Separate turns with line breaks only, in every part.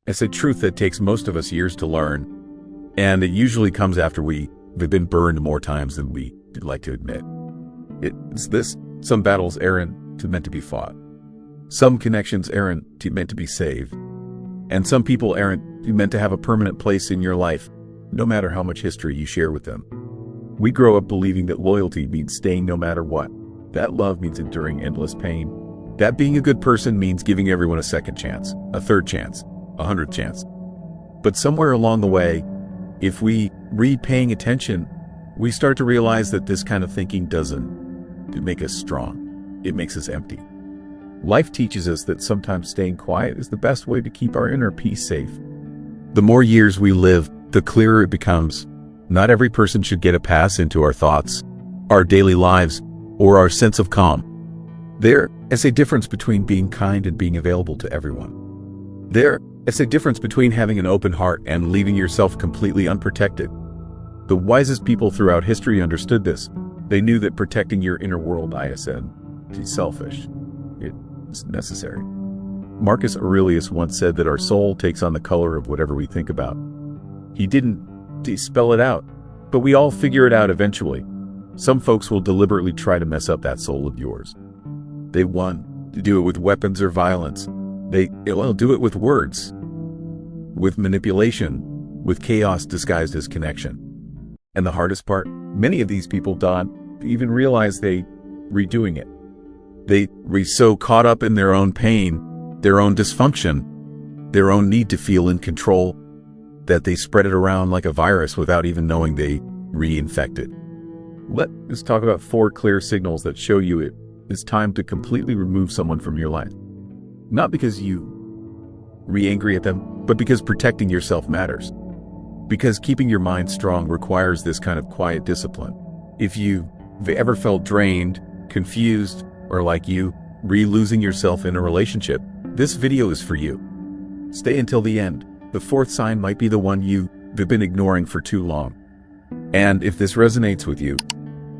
It's a truth that takes most of us years to learn, and it usually comes after we've been burned more times than we'd like to admit. It's this: some battles aren't meant to be fought. Some connections aren't meant to be saved. And some people aren't meant to have a permanent place in your life, no matter how much history you share with them. We grow up believing that loyalty means staying no matter what, that love means enduring endless pain, that being a good person means giving everyone a second chance, a third chance, 100th chance. But somewhere along the way, if we read paying attention, we start to realize that this kind of thinking doesn't make us strong. It makes us empty. Life teaches us that sometimes staying quiet is the best way to keep our inner peace safe. The more years we live, the clearer it becomes. Not every person should get a pass into our thoughts, our daily lives, or our sense of calm. There is a difference between being kind and being available to everyone. There is a difference between having an open heart and leaving yourself completely unprotected. The wisest people throughout history understood this. They knew that protecting your inner world, is selfish. It's necessary. Marcus Aurelius once said that our soul takes on the color of whatever we think about. He didn't spell it out, but we all figure it out eventually. Some folks will deliberately try to mess up that soul of yours. They want to do it with weapons or violence. They'll do it with words, with manipulation, with chaos disguised as connection. And the hardest part, many of these people don't even realize they redoing it. They were so caught up in their own pain, their own dysfunction, their own need to feel in control, that they spread it around like a virus without even knowing they reinfected. Let's talk about 4 clear signals that show you it's time to completely remove someone from your life. Not because you angry at them, but because protecting yourself matters. Because keeping your mind strong requires this kind of quiet discipline. If you've ever felt drained, confused, or like losing yourself in a relationship, this video is for you. Stay until the end. The 4th sign might be the one you've been ignoring for too long. And if this resonates with you,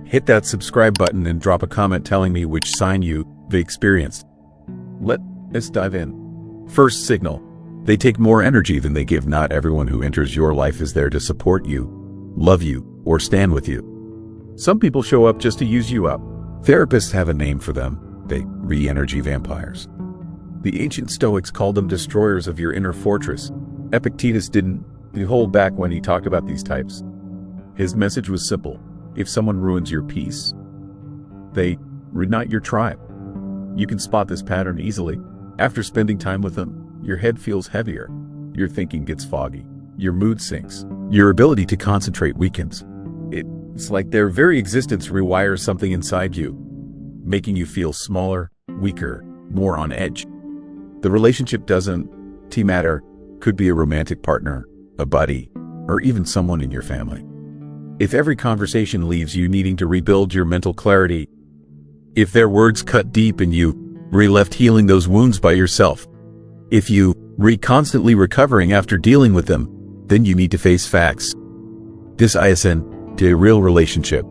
hit that subscribe button and drop a comment telling me which sign you've experienced. Let's dive in. First signal: they take more energy than they give. Not everyone who enters your life is there to support you, love you, or stand with you. Some people show up just to use you up. Therapists have a name for them: energy vampires. The ancient Stoics called them destroyers of your inner fortress. Epictetus didn't hold back when he talked about these types. His message was simple: if someone ruins your peace, they're not your tribe. You can spot this pattern easily. After spending time with them, your head feels heavier, your thinking gets foggy, your mood sinks, your ability to concentrate weakens. It's like their very existence rewires something inside you, making you feel smaller, weaker, more on edge. The relationship doesn't matter. Could be a romantic partner, a buddy, or even someone in your family. If every conversation leaves you needing to rebuild your mental clarity, if their words cut deep and you left healing those wounds by yourself, if you constantly recovering after dealing with them, then you need to face facts. This isn't a real relationship.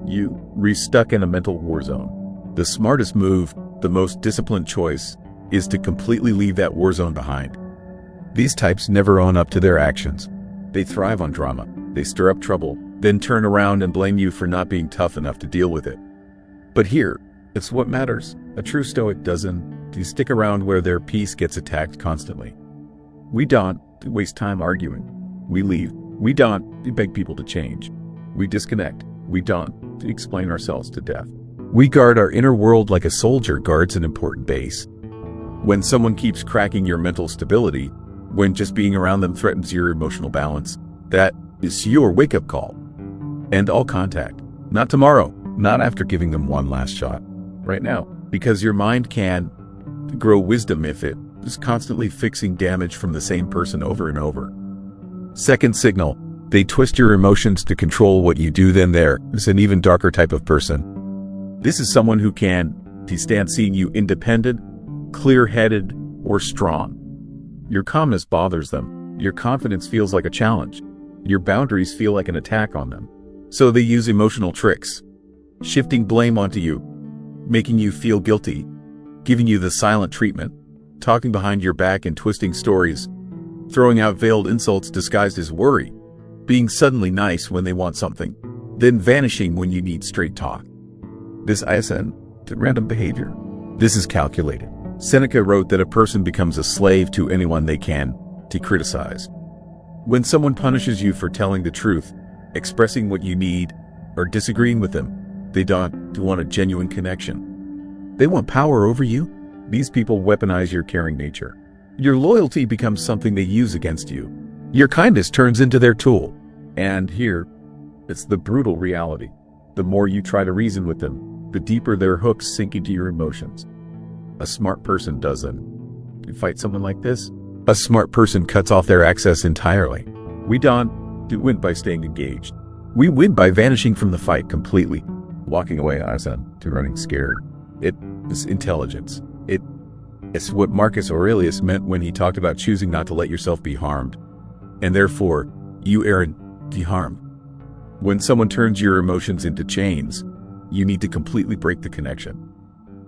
You stuck in a mental war zone. The smartest move, the most disciplined choice, is to completely leave that war zone behind. These types never own up to their actions. They thrive on drama. They stir up trouble, then turn around and blame you for not being tough enough to deal with it. But here, it's what matters. A true Stoic doesn't stick around where their peace gets attacked constantly. We don't waste time arguing. We leave. We don't beg people to change. We disconnect. We don't explain ourselves to death. We guard our inner world like a soldier guards an important base. When someone keeps cracking your mental stability, when just being around them threatens your emotional balance, that is your wake-up call. End all contact. Not tomorrow. Not after giving them one last shot. Right now. Because your mind can grow wisdom if it is constantly fixing damage from the same person over and over. Second signal: they twist your emotions to control what you do. Then there is an even darker type of person. This is someone who can stand seeing you independent, clear-headed, or strong. Your calmness bothers them. Your confidence feels like a challenge. Your boundaries feel like an attack on them. So they use emotional tricks, shifting blame onto you, making you feel guilty, giving you the silent treatment. talking behind your back and twisting stories, throwing out veiled insults disguised as worry, being suddenly nice when they want something, then vanishing when you need straight talk. This ISN to random behavior. This is calculated. Seneca wrote that a person becomes a slave to anyone they can to criticize. When someone punishes you for telling the truth, expressing what you need, or disagreeing with them, they don't want a genuine connection. They want power over you. These people weaponize your caring nature. Your loyalty becomes something they use against you. Your kindness turns into their tool. And here, it's the brutal reality. The more you try to reason with them, the deeper their hooks sink into your emotions. A smart person doesn't. You fight someone like this? A smart person cuts off their access entirely. We don't win by staying engaged. We win by vanishing from the fight completely. Walking away, to running scared. It is intelligence. It's what Marcus Aurelius meant when he talked about choosing not to let yourself be harmed. And therefore, you err be harmed. When someone turns your emotions into chains, you need to completely break the connection.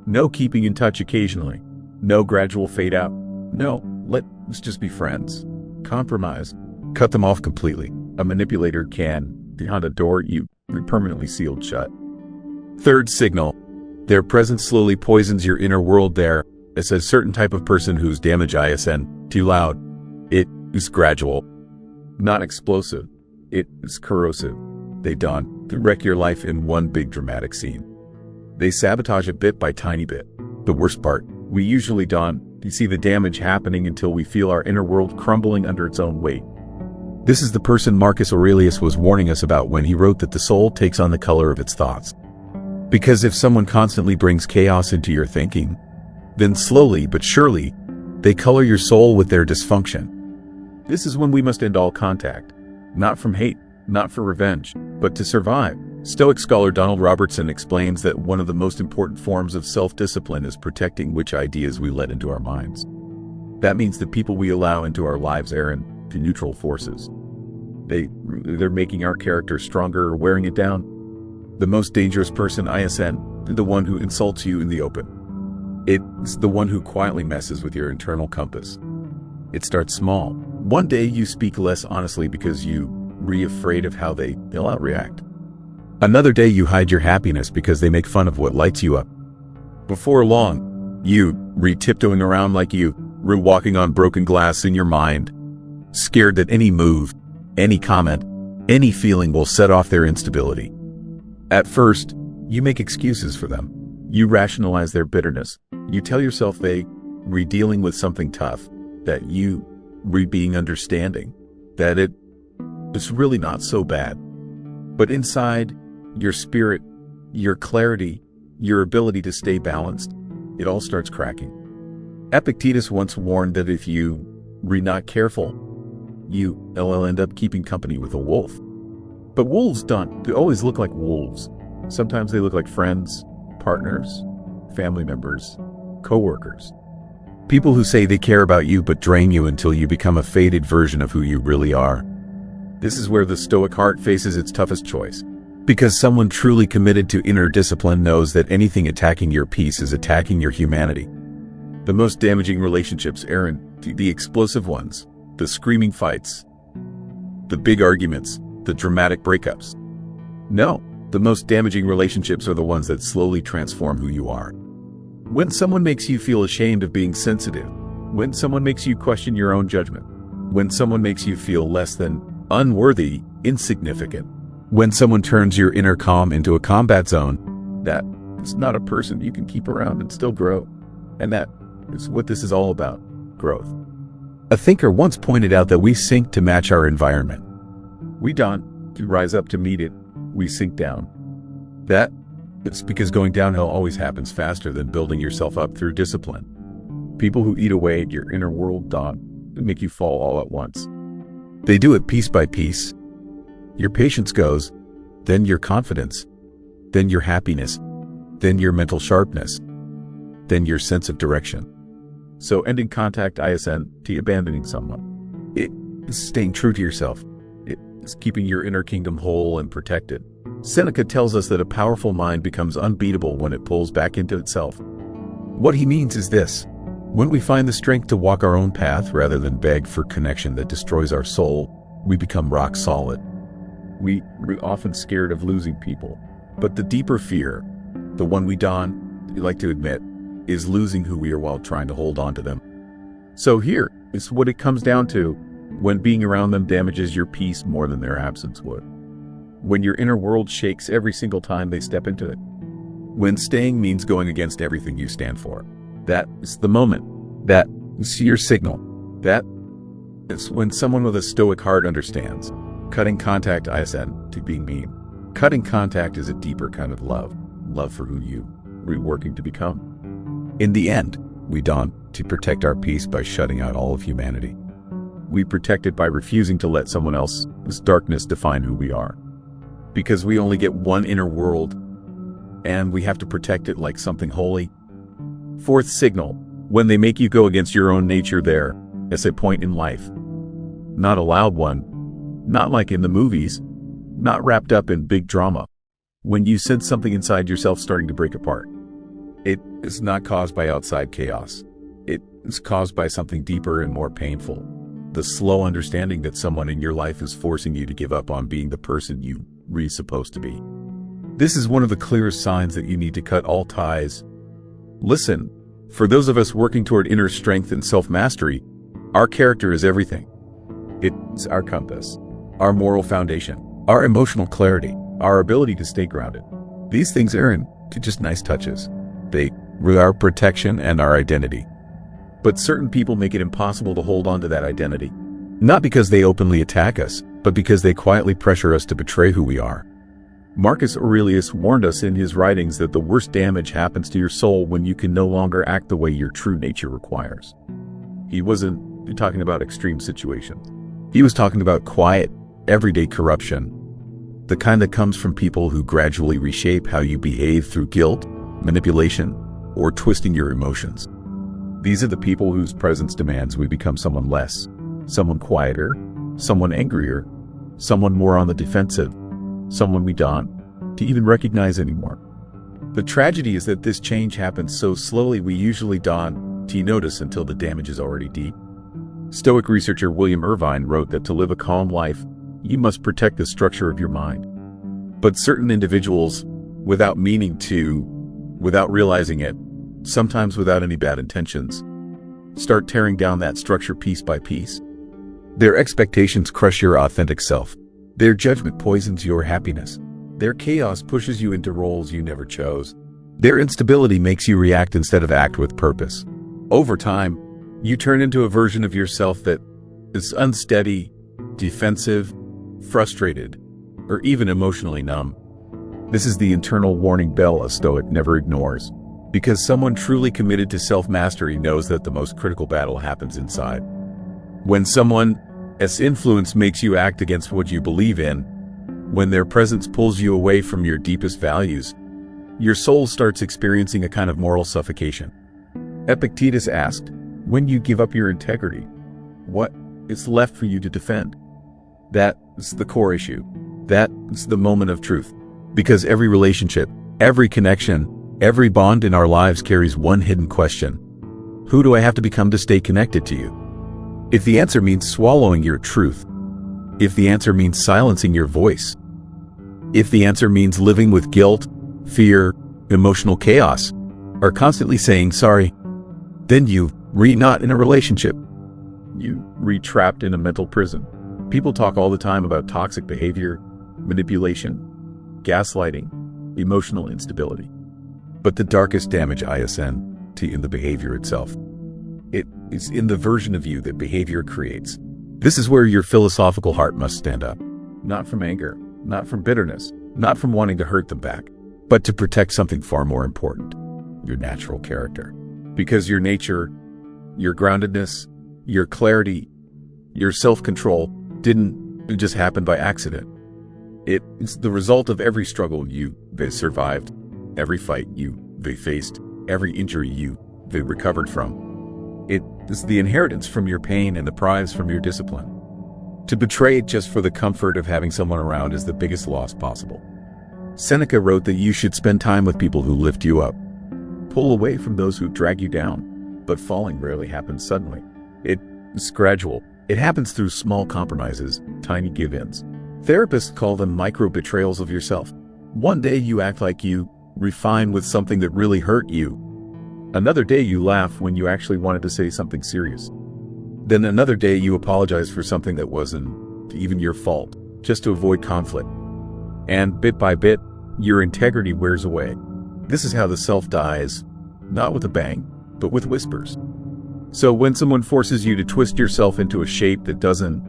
No keeping in touch occasionally. No gradual fade out. No, let's just be friends. Compromise. Cut them off completely. A manipulator can, behind a door you permanently sealed shut. Third signal. Their presence slowly poisons your inner world there. It's a certain type of person whose damage ISN too loud. It is gradual. Not explosive. It is corrosive. They don't wreck your life in one big dramatic scene. They sabotage it bit by tiny bit. The worst part, we usually don't see the damage happening until we feel our inner world crumbling under its own weight. This is the person Marcus Aurelius was warning us about when he wrote that the soul takes on the color of its thoughts. Because if someone constantly brings chaos into your thinking, then slowly but surely, they color your soul with their dysfunction. This is when we must end all contact. Not from hate, not for revenge, but to survive. Stoic scholar Donald Robertson explains that one of the most important forms of self-discipline is protecting which ideas we let into our minds. That means the people we allow into our lives are into neutral forces. They're making our character stronger or wearing it down. The most dangerous person ISN, the one who insults you in the open. It's the one who quietly messes with your internal compass. It starts small. One day you speak less honestly because you're afraid of how they'll outreact. Another day you hide your happiness because they make fun of what lights you up. Before long, you tiptoeing around like you were walking on broken glass in your mind, scared that any move, any comment, any feeling will set off their instability. At first, you make excuses for them. You rationalize their bitterness. You tell yourself they dealing with something tough, that you being understanding, that it's really not so bad. But inside, your spirit, your clarity, your ability to stay balanced, it all starts cracking. Epictetus once warned that if you not careful, you'll end up keeping company with a wolf. But wolves don't always look like wolves. Sometimes they look like friends, partners, family members, co-workers. People who say they care about you but drain you until you become a faded version of who you really are. This is where the Stoic heart faces its toughest choice. Because someone truly committed to inner discipline knows that anything attacking your peace is attacking your humanity. The most damaging relationships aren't the explosive ones, the screaming fights, the big arguments, the dramatic breakups. No, the most damaging relationships are the ones that slowly transform who you are. When someone makes you feel ashamed of being sensitive, when someone makes you question your own judgment, when someone makes you feel less than unworthy, insignificant, when someone turns your inner calm into a combat zone, that is not a person you can keep around and still grow. And that is what this is all about, growth. A thinker once pointed out that we sink to match our environment. We don't rise up to meet it, we sink down. It's because going downhill always happens faster than building yourself up through discipline. People who eat away at your inner world don't make you fall all at once. They do it piece by piece. Your patience goes, then your confidence, then your happiness, then your mental sharpness, then your sense of direction. So ending contact ISN to abandoning someone. It is staying true to yourself. It is keeping your inner kingdom whole and protected. Seneca tells us that a powerful mind becomes unbeatable when it pulls back into itself. What he means is this: When we find the strength to walk our own path rather than beg for connection that destroys our soul, we become rock solid. We're often scared of losing people, but the deeper fear, the one we like to admit, is losing who we are while trying to hold on to them. So here is what it comes down to when being around them damages your peace more than their absence would. When your inner world shakes every single time they step into it. When staying means going against everything you stand for. That is the moment. That is your signal. That is when someone with a stoic heart understands. Cutting contact isn't to being mean. Cutting contact is a deeper kind of love. Love for who you are working to become. In the end, we dawn to protect our peace by shutting out all of humanity. We protect it by refusing to let someone else's darkness define who we are. Because we only get one inner world, and we have to protect it like something holy. Fourth signal, when they make you go against your own nature, there is a point in life. Not a loud one, not like in the movies, not wrapped up in big drama. When you sense something inside yourself starting to break apart. It is not caused by outside chaos. It is caused by something deeper and more painful. The slow understanding that someone in your life is forcing you to give up on being the person you were supposed to be. This is one of the clearest signs that you need to cut all ties. Listen, for those of us working toward inner strength and self-mastery, our character is everything. It's our compass, our moral foundation, our emotional clarity, our ability to stay grounded. These things aren't just nice touches. They are our protection and our identity. But certain people make it impossible to hold on to that identity. Not because they openly attack us, but because they quietly pressure us to betray who we are. Marcus Aurelius warned us in his writings that the worst damage happens to your soul when you can no longer act the way your true nature requires. He wasn't talking about extreme situations. He was talking about quiet, everyday corruption. The kind that comes from people who gradually reshape how you behave through guilt, manipulation, or twisting your emotions. These are the people whose presence demands we become someone less, someone quieter, someone angrier, someone more on the defensive, someone we don't to even recognize anymore. The tragedy is that this change happens so slowly we usually don't notice until the damage is already deep. Stoic researcher William Irvine wrote that to live a calm life, you must protect the structure of your mind. But certain individuals, without meaning to, without realizing it, sometimes without any bad intentions, start tearing down that structure piece by piece. Their expectations crush your authentic self. Their judgment poisons your happiness. Their chaos pushes you into roles you never chose. Their instability makes you react instead of act with purpose. Over time, you turn into a version of yourself that is unsteady, defensive, frustrated, or even emotionally numb. This is the internal warning bell a Stoic never ignores, because someone truly committed to self-mastery knows that the most critical battle happens inside. When someone's influence makes you act against what you believe in, when their presence pulls you away from your deepest values, your soul starts experiencing a kind of moral suffocation. Epictetus asked, when you give up your integrity, what is left for you to defend? That is the core issue. That is the moment of truth. Because every relationship, every connection, every bond in our lives carries one hidden question. Who do I have to become to stay connected to you? If the answer means swallowing your truth, if the answer means silencing your voice, if the answer means living with guilt, fear, emotional chaos, or constantly saying sorry, then you not in a relationship. You trapped in a mental prison. People talk all the time about toxic behavior, manipulation, gaslighting, emotional instability. But the darkest damage isn't in the behavior itself. It is in the version of you that behavior creates. This is where your philosophical heart must stand up. Not from anger, not from bitterness, not from wanting to hurt them back, but to protect something far more important, your natural character. Because your nature, your groundedness, your clarity, your self-control didn't just happen by accident. It's the result of every struggle you survived, every fight you faced, every injury you recovered from. It is the inheritance from your pain and the prize from your discipline. To betray it just for the comfort of having someone around is the biggest loss possible. Seneca wrote that you should spend time with people who lift you up. Pull away from those who drag you down. But falling rarely happens suddenly. It's gradual. It happens through small compromises, tiny give-ins. Therapists call them micro-betrayals of yourself. One day you act like you refine with something that really hurt you. Another day you laugh when you actually wanted to say something serious. Then another day you apologize for something that wasn't even your fault, just to avoid conflict. And bit by bit, your integrity wears away. This is how the self dies, not with a bang, but with whispers. So when someone forces you to twist yourself into a shape that doesn't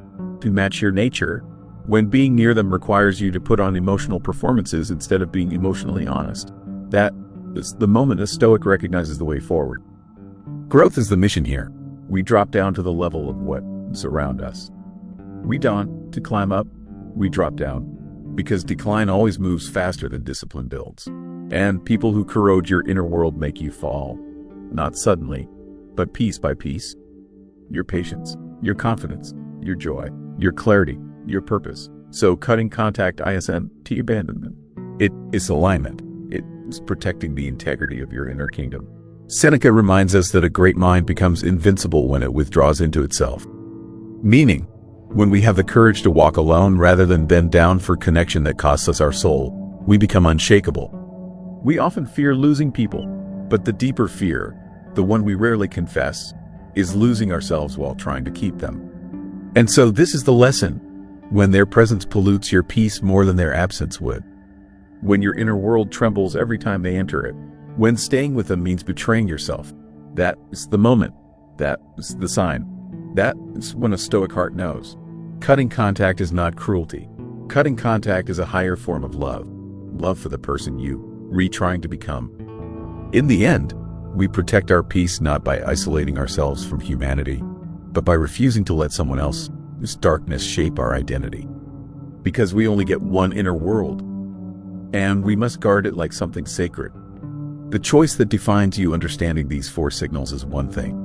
match your nature, when being near them requires you to put on emotional performances instead of being emotionally honest, that is the moment a Stoic recognizes the way forward. Growth is the mission here. We drop down to the level of what's around us. We don't to climb up, we drop down, because decline always moves faster than discipline builds. And people who corrode your inner world make you fall, not suddenly, but piece by piece. Your patience, your confidence, your joy, your clarity, your purpose. So cutting contact isn't abandonment. It is alignment. It is protecting the integrity of your inner kingdom. Seneca reminds us that a great mind becomes invincible when it withdraws into itself. Meaning, when we have the courage to walk alone rather than bend down for connection that costs us our soul, we become unshakable. We often fear losing people, but the deeper fear, the one we rarely confess, is losing ourselves while trying to keep them. And so this is the lesson: when their presence pollutes your peace more than their absence would. When your inner world trembles every time they enter it. When staying with them means betraying yourself. That is the moment. That is the sign. That is when a Stoic heart knows. Cutting contact is not cruelty. Cutting contact is a higher form of love. Love for the person you trying to become. In the end, we protect our peace not by isolating ourselves from humanity, but by refusing to let someone else's darkness shape our identity. Because we only get one inner world, and we must guard it like something sacred. The choice that defines you understanding these four signals is one thing.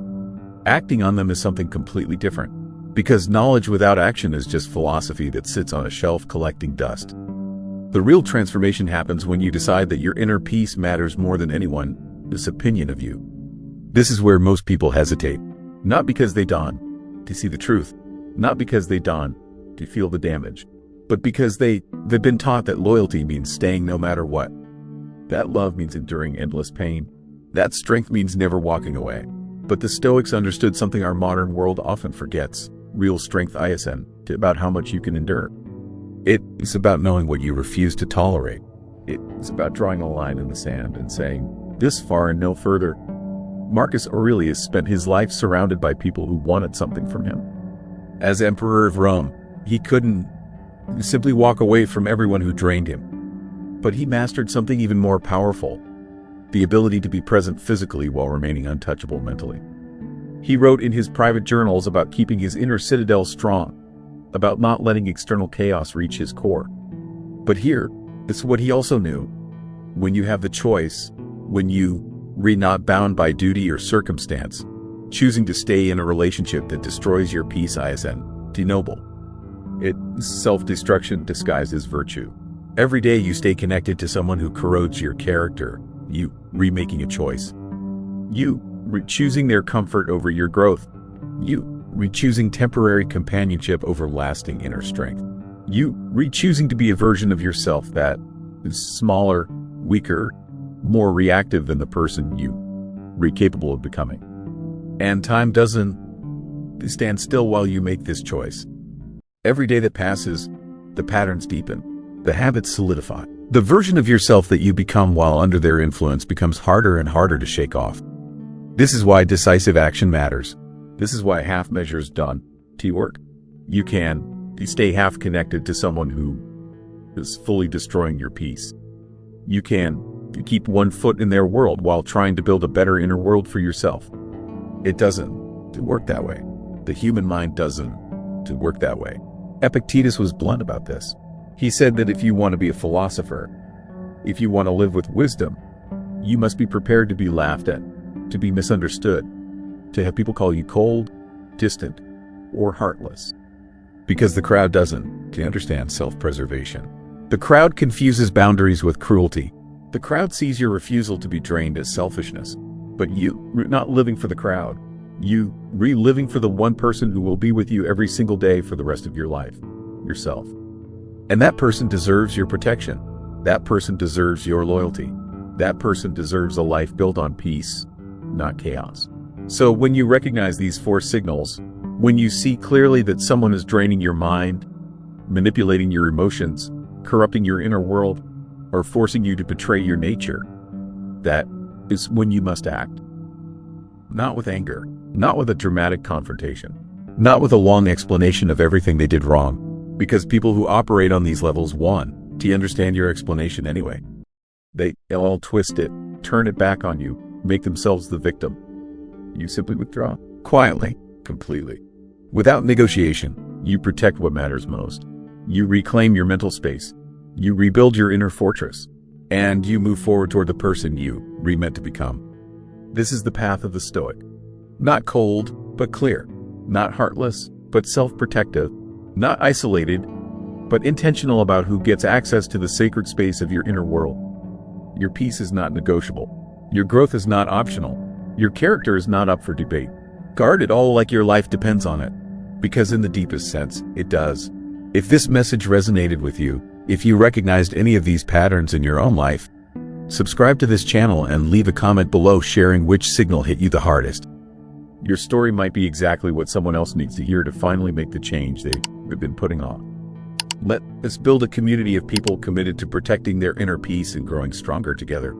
Acting on them is something completely different, because knowledge without action is just philosophy that sits on a shelf collecting dust. The real transformation happens when you decide that your inner peace matters more than anyone's opinion of you. This is where most people hesitate, not because they dawn to see the truth, not because they dawn to feel the damage, but because they've been taught that loyalty means staying no matter what. That love means enduring endless pain. That strength means never walking away. But the Stoics understood something our modern world often forgets. Real strength isn't about how much you can endure. It is about knowing what you refuse to tolerate. It is about drawing a line in the sand and saying, this far and no further. Marcus Aurelius spent his life surrounded by people who wanted something from him. As Emperor of Rome, he couldn't simply walk away from everyone who drained him. But he mastered something even more powerful: the ability to be present physically while remaining untouchable mentally. He wrote in his private journals about keeping his inner citadel strong, about not letting external chaos reach his core. But here, it's what he also knew. When you have the choice, when you not bound by duty or circumstance, choosing to stay in a relationship that destroys your peace isn't noble. It's self-destruction disguised as virtue. Every day you stay connected to someone who corrodes your character, you remaking a choice. You choosing their comfort over your growth. You choosing temporary companionship over lasting inner strength. You choosing to be a version of yourself that is smaller, weaker, more reactive than the person you capable of becoming. And time doesn't stand still while you make this choice. Every day that passes, the patterns deepen, the habits solidify. The version of yourself that you become while under their influence becomes harder and harder to shake off. This is why decisive action matters. This is why half measures done work. You can stay half connected to someone who is fully destroying your peace. You can keep one foot in their world while trying to build a better inner world for yourself. It doesn't work that way. The human mind doesn't work that way. Epictetus was blunt about this. He said that if you want to be a philosopher, if you want to live with wisdom, you must be prepared to be laughed at, to be misunderstood, to have people call you cold, distant, or heartless. Because the crowd doesn't understand self-preservation. The crowd confuses boundaries with cruelty. The crowd sees your refusal to be drained as selfishness. but you not living for the crowd. You living for the one person who will be with you every single day for the rest of your life, yourself. And that person deserves your protection. That person deserves your loyalty. That person deserves a life built on peace, not chaos. So when you recognize these 4 signals, when you see clearly that someone is draining your mind, manipulating your emotions, corrupting your inner world, or forcing you to betray your nature, that is when you must act. Not with anger, not with a dramatic confrontation, not with a long explanation of everything they did wrong, because people who operate on these levels want to understand your explanation anyway. They'll all twist it, turn it back on you, make themselves the victim. You simply withdraw, quietly, completely. Without negotiation, you protect what matters most. You reclaim your mental space. You rebuild your inner fortress. And you move forward toward the person you were meant to become. This is the path of the Stoic. Not cold, but clear. Not heartless, but self-protective. Not isolated, but intentional about who gets access to the sacred space of your inner world. Your peace is not negotiable. Your growth is not optional. Your character is not up for debate. Guard it all like your life depends on it. Because in the deepest sense, it does. If this message resonated with you, if you recognized any of these patterns in your own life, subscribe to this channel and leave a comment below sharing which signal hit you the hardest. Your story might be exactly what someone else needs to hear to finally make the change they've been putting off. Let us build a community of people committed to protecting their inner peace and growing stronger together.